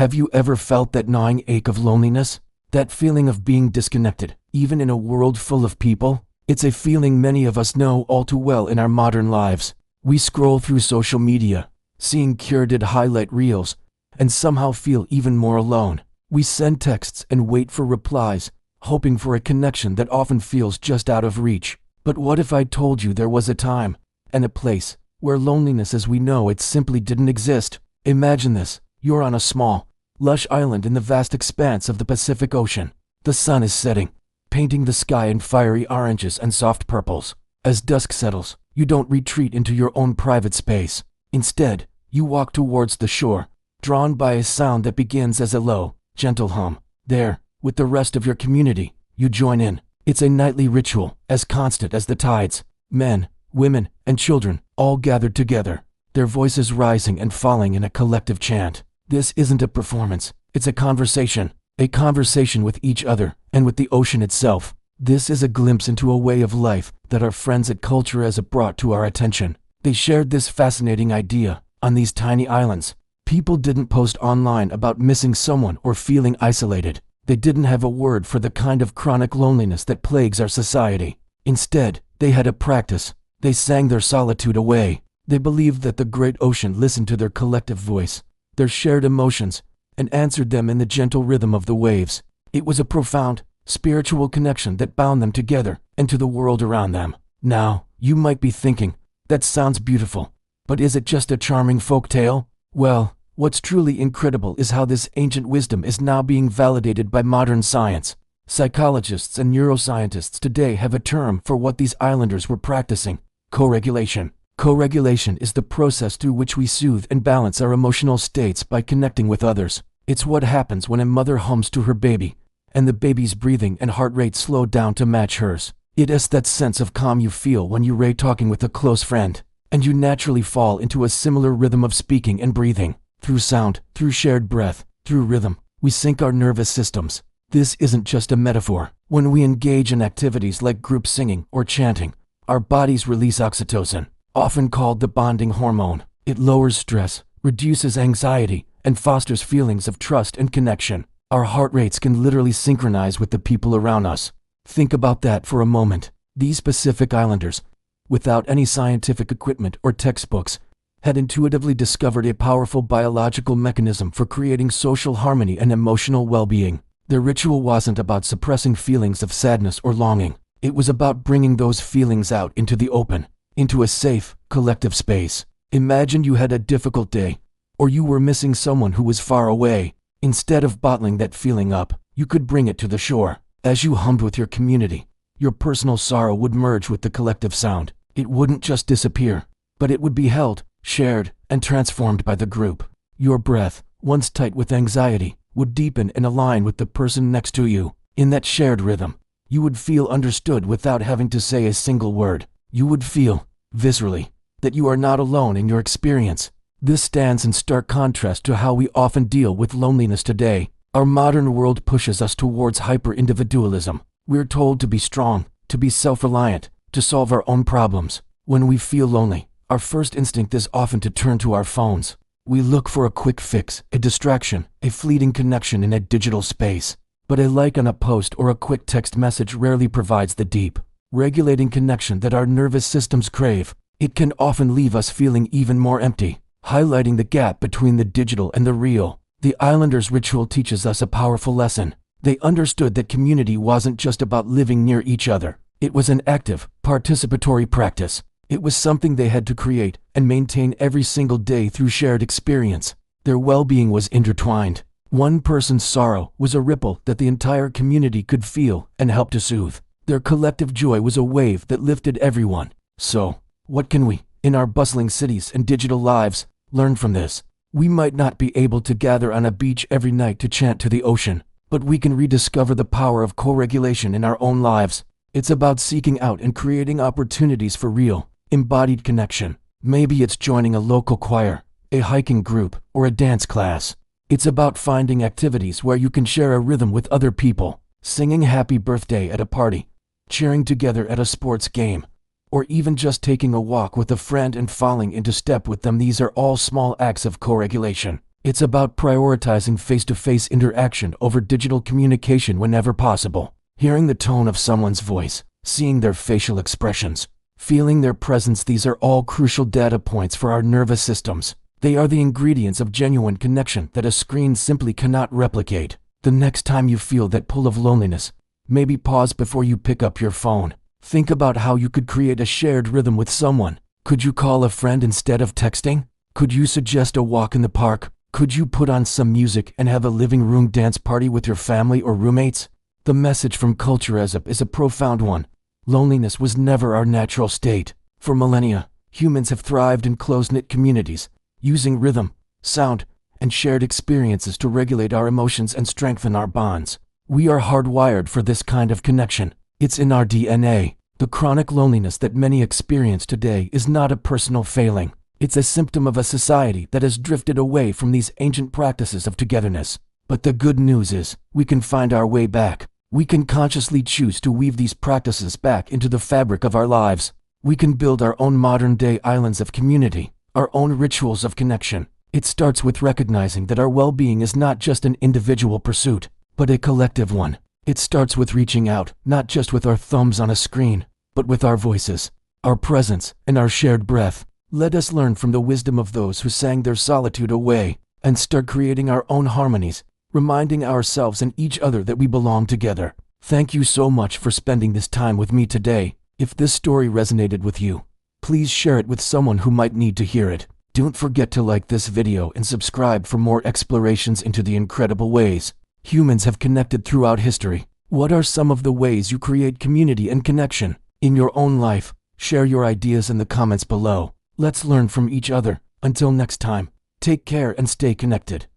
Have you ever felt that gnawing ache of loneliness? That feeling of being disconnected, even in a world full of people? It's a feeling many of us know all too well in our modern lives. We scroll through social media, seeing curated highlight reels, and somehow feel even more alone. We send texts and wait for replies, hoping for a connection that often feels just out of reach. But what if I told you there was a time and a place where loneliness as we know it simply didn't exist? Imagine this. You're on a small, lush island in the vast expanse of the Pacific Ocean. The sun is setting, painting the sky in fiery oranges and soft purples. As dusk settles, you don't retreat into your own private space. Instead, you walk towards the shore, drawn by a sound that begins as a low, gentle hum. There, with the rest of your community, you join in. It's a nightly ritual, as constant as the tides. Men, women, and children, all gathered together, their voices rising and falling in a collective chant. This isn't a performance, it's a conversation with each other, and with the ocean itself. This is a glimpse into a way of life that our friends at CultureZap brought to our attention. They shared this fascinating idea. On these tiny islands, people didn't post online about missing someone or feeling isolated. They didn't have a word for the kind of chronic loneliness that plagues our society. Instead, they had a practice. They sang their solitude away. They believed that the great ocean listened to their collective voice, their shared emotions, and answered them in the gentle rhythm of the waves. It was a profound, spiritual connection that bound them together and to the world around them. Now, you might be thinking, that sounds beautiful, but is it just a charming folk tale? Well, what's truly incredible is how this ancient wisdom is now being validated by modern science. Psychologists and neuroscientists today have a term for what these islanders were practicing: co-regulation. Co-regulation is the process through which we soothe and balance our emotional states by connecting with others. It's what happens when a mother hums to her baby, and the baby's breathing and heart rate slow down to match hers. It is that sense of calm you feel when you're talking with a close friend, and you naturally fall into a similar rhythm of speaking and breathing. Through sound, through shared breath, through rhythm, we sync our nervous systems. This isn't just a metaphor. When we engage in activities like group singing or chanting, our bodies release oxytocin, often called the bonding hormone. It lowers stress, reduces anxiety, and fosters feelings of trust and connection. Our heart rates can literally synchronize with the people around us. Think about that for a moment. These Pacific Islanders, without any scientific equipment or textbooks, had intuitively discovered a powerful biological mechanism for creating social harmony and emotional well-being. Their ritual wasn't about suppressing feelings of sadness or longing. It was about bringing those feelings out into the open, into a safe, collective space. Imagine you had a difficult day, or you were missing someone who was far away. Instead of bottling that feeling up, you could bring it to the shore. As you hummed with your community, your personal sorrow would merge with the collective sound. It wouldn't just disappear, but it would be held, shared, and transformed by the group. Your breath, once tight with anxiety, would deepen and align with the person next to you. In that shared rhythm, you would feel understood without having to say a single word. You would feel, viscerally, that you are not alone in your experience. This stands in stark contrast to how we often deal with loneliness today. Our modern world pushes us towards hyper-individualism. We're told to be strong, to be self-reliant, to solve our own problems. When we feel lonely, our first instinct is often to turn to our phones. We look for a quick fix, a distraction, a fleeting connection in a digital space. But a like on a post or a quick text message rarely provides the deep, regulating connection that our nervous systems crave. It can often leave us feeling even more empty, highlighting the gap between the digital and the real. The Islanders' ritual teaches us a powerful lesson. They understood that community wasn't just about living near each other. It was an active, participatory practice. It was something they had to create and maintain every single day through shared experience. Their well-being was intertwined. One person's sorrow was a ripple that the entire community could feel and help to soothe. Their collective joy was a wave that lifted everyone. So, what can we, in our bustling cities and digital lives, learn from this? We might not be able to gather on a beach every night to chant to the ocean, but we can rediscover the power of co-regulation in our own lives. It's about seeking out and creating opportunities for real, embodied connection. Maybe it's joining a local choir, a hiking group, or a dance class. It's about finding activities where you can share a rhythm with other people, singing happy birthday at a party, cheering together at a sports game, or even just taking a walk with a friend and falling into step with them. These are all small acts of co-regulation. It's about prioritizing face-to-face interaction over digital communication whenever possible. Hearing the tone of someone's voice, seeing their facial expressions, feeling their presence, these are all crucial data points for our nervous systems. They are the ingredients of genuine connection that a screen simply cannot replicate. The next time you feel that pull of loneliness, maybe pause before you pick up your phone. Think about how you could create a shared rhythm with someone. Could you call a friend instead of texting? Could you suggest a walk in the park? Could you put on some music and have a living room dance party with your family or roommates? The message from CultureZap is a profound one. Loneliness was never our natural state. For millennia, humans have thrived in close-knit communities, using rhythm, sound, and shared experiences to regulate our emotions and strengthen our bonds. We are hardwired for this kind of connection. It's in our DNA. The chronic loneliness that many experience today is not a personal failing. It's a symptom of a society that has drifted away from these ancient practices of togetherness. But the good news is, we can find our way back. We can consciously choose to weave these practices back into the fabric of our lives. We can build our own modern-day islands of community, our own rituals of connection. It starts with recognizing that our well-being is not just an individual pursuit, but a collective one. It starts with reaching out, not just with our thumbs on a screen, but with our voices, our presence, and our shared breath. Let us learn from the wisdom of those who sang their solitude away, and start creating our own harmonies, reminding ourselves and each other that we belong together. Thank you so much for spending this time with me today. If this story resonated with you, please share it with someone who might need to hear it. Don't forget to like this video and subscribe for more explorations into the incredible ways humans have connected throughout history. What are some of the ways you create community and connection in your own life? Share your ideas in the comments below. Let's learn from each other. Until next time, take care and stay connected.